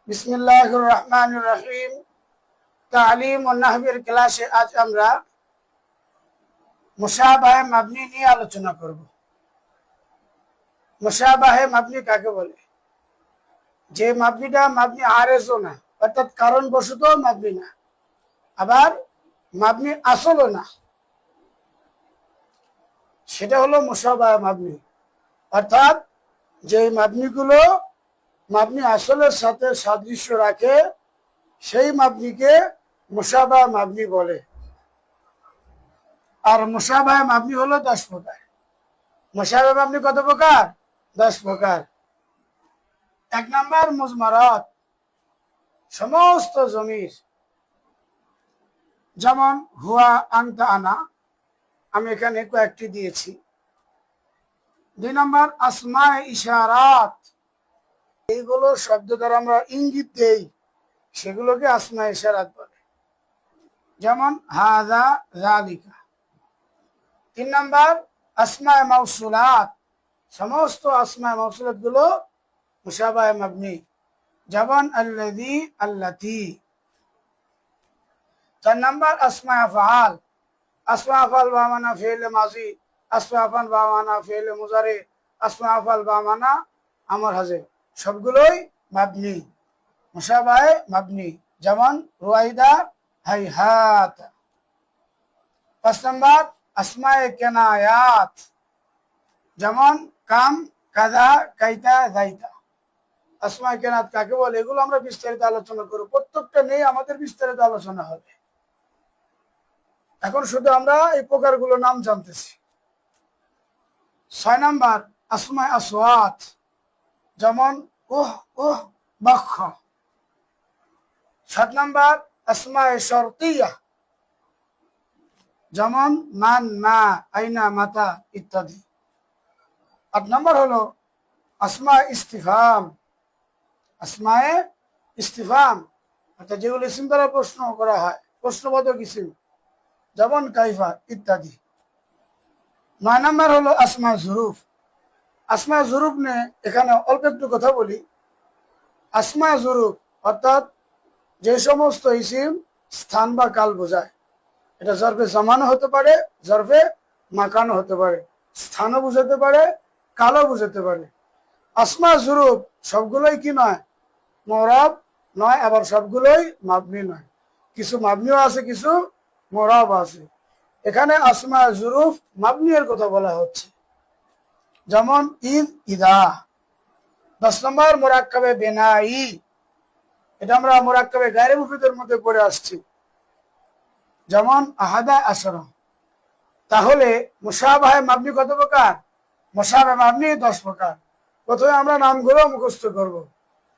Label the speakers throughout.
Speaker 1: বিসমিল্লাহির রহমানির রহিম। তালিম ও নাহবির ক্লাসে আজ আমরা মুশাবাহে মাবনি নিয়ে আলোচনা করব। মুশাবাহে মাবনি কাকে বলে? যে মাবনিটা মাবনি আরেজও না, অর্থাৎ কারণ বশত মাবনি না, আবার মাবনি আসলও না, সেটা হলো মুশাবাহে মাবনি। অর্থাৎ যে মাবনিগুলো মাবনি আসলের সাথে সাদৃশ্য রাখে সেই মাবনিকে মুশাবাহে মাবনি বলে। আর মুশাবাহে মাবনি হলো 10 প্রকার। মুশাবাহে মাবনি কত প্রকার? 10 প্রকার। 1 নাম্বার মুজমারাত, সমস্ত জমির, যেমন হুয়া, আনতা, আনা, আমি এখানে কয়েকটি দিয়েছি। 2 নাম্বার আসমায়ে ইশারাত, এইগুলো শব্দ দ্বারা আমরা ইঙ্গিত দেই, সেগুলোকে আসমায়ে ইশারাত বলে, যেমন হাযা, যালিকা। 3 নাম্বার আসমায়ে মাউসুলাত, সমস্ত আসমায়ে মাউসুলাত গুলো মুশাবাহে মাবনি, যেমন আল্লাযী, আল্লাতী। 4 নাম্বার আসমায়ে আফআল, আসমায়ে আফআল বা মানা ফি'ল মাযি, আসমায়ে আফআল বা মানা ফি'ল মুজারি, আসমায়ে আফআল বা মানা আমর হাজির, সবগুলোই মাবনি, মুশাবাহে মাবনি, যেমন রুয়াইদা, হাইহাত। 5 নাম্বার আসমায়ে কিনায়াত, যেমন কাম, কাযা, কাইতা, যাইতা। আসমায়ে কিনায়াত কাকে বলে? এগুলো আমরা বিস্তারিত আলোচনা করব, প্রত্যেকটা নিয়ে আমাদের বিস্তারিত আলোচনা হবে। এখন শুধু আমরা এই প্রকারগুলো নাম জানতেছি। 6 নাম্বার আসমায়ে আসওয়াত, যেমন উহ, উহ, বক্ষ। 7 নাম্বার আসমায়ে শর্তিয়া, যেমন মান, মা, আইনা, মাতা ইত্যাদি। 8 নাম্বার হলো আসমায়ে ইস্তিফহাম, আসমায়ে ইস্তিফহাম, অর্থাৎ যেগুলো ইসিম দ্বারা প্রশ্ন করা হয়, প্রশ্নবোধক ইসিম, যেমন কাইফা ইত্যাদি। 9 নাম্বার হলো আসমায়ে জুরুফ। আসমায়ে জুরুফ নিয়ে এখানে অল্প একটু কথা বলি। আসমায়ে জুরুফ অর্থাৎ যে সমস্ত ইসিম স্থান বা কাল বোঝায়, এটা জরফে জামানও হতে পারে, জরফে মাকানও হতে পারে, স্থানও বুঝাতে পারে, কালও বুঝাতে পারে। আসমায়ে জুরুফ সবগুলোই কি নয়? মুরাব নয়, আবার সবগুলোই মাবনি নয়, কিছু মাবনিও আছে, কিছু মুরাব আছে। এখানে আসমায়ে জুরুফ মাবনি এর কথা বলা হচ্ছে, যেমন ঈদ, ইদা। 10 নম্বর মুরাক্কাবে বিনাই, এটা আমরা মুরাক্কাবে গায়রে মুফিদের মধ্যে পড়ে আসছি, যেমন আহাদা, আশরা। তাহলে মুশাবাহে মাবনি কত প্রকার? মুশাবাহে মাবনি 10 প্রকার। প্রথমে আমরা নামগুলো মুখস্থ করব।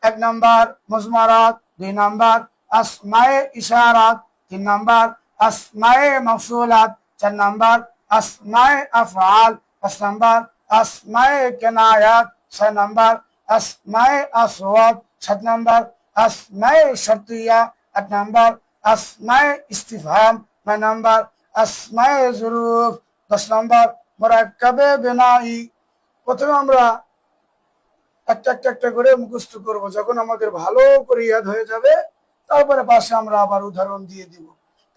Speaker 1: 1 নাম্বার মুজমারাত, 2 নাম্বার আসমায়ে ইশারাত, 3 নাম্বার আসমায়ে মাউসুলাত, 4 নাম্বার আসমায়ে আফআল, 5 নাম্বার আসমায়ে কিনায়াত, 6 নাম্বার আসমায়ে আসওয়াত, 7 নাম্বার আসমায়ে শর্তিয়া, 8 নাম্বার আসমায়ে ইস্তিফহাম, 9 নাম্বার আসমায়ে জুরুফ, 10 নাম্বার মুরাক্কাবে বিনাই। প্রথমে আমরা একটা একটা একটা করে মুখস্থ করব। যখন আমাদের ভালো করে ইয়াদ হয়ে যাবে, তারপরে পাশে আমরা আবার উদাহরণ দিয়ে দিব,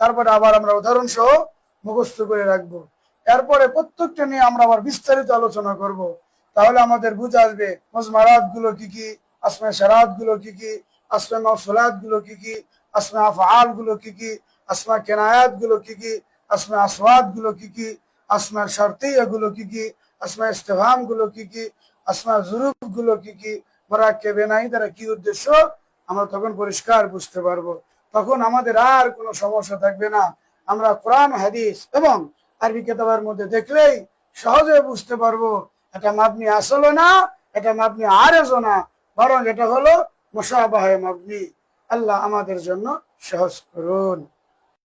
Speaker 1: তারপরে আবার আমরা উদাহরণ সহ মুখস্থ করে রাখবো। এরপরে প্রত্যেকটা নিয়ে আমরা আবার বিস্তারিত আলোচনা করব। তাহলে আমাদের বুঝে আসবে মুজমারাত গুলো কি কি, আসমায়ে ইশারাত গুলো কি কি, আসমায়ে মাউসুলাত গুলো কি কি, আসমায়ে আফআল গুলো কি কি, আসমায়ে কিনায়াত গুলো কি কি, আসমায়ে আসওয়াত গুলো কি কি, আসমায়ে শর্তিয়া গুলো কি কি, আসমায়ে ইস্তিফহাম গুলো কি কি, আসমায়ে জুরুফ গুলো কি কি, মুরাক্কাবে বিনাই দ্বারা কি উদ্দেশ্য, আমরা তখন পরিষ্কার বুঝতে পারবো। তখন আমাদের আর কোনো সমস্যা থাকবে না। আমরা কোরআন, হাদিস এবং আরবি কিতাবের মধ্যে দেখলেই সহজে বুঝতে পারবো এটা মাবনি আসলও না, এটা মাবনি আরেজও না, বরং এটা হলো মুশাবাহে মাবনি। আল্লাহ আমাদের জন্য সহজ করুন।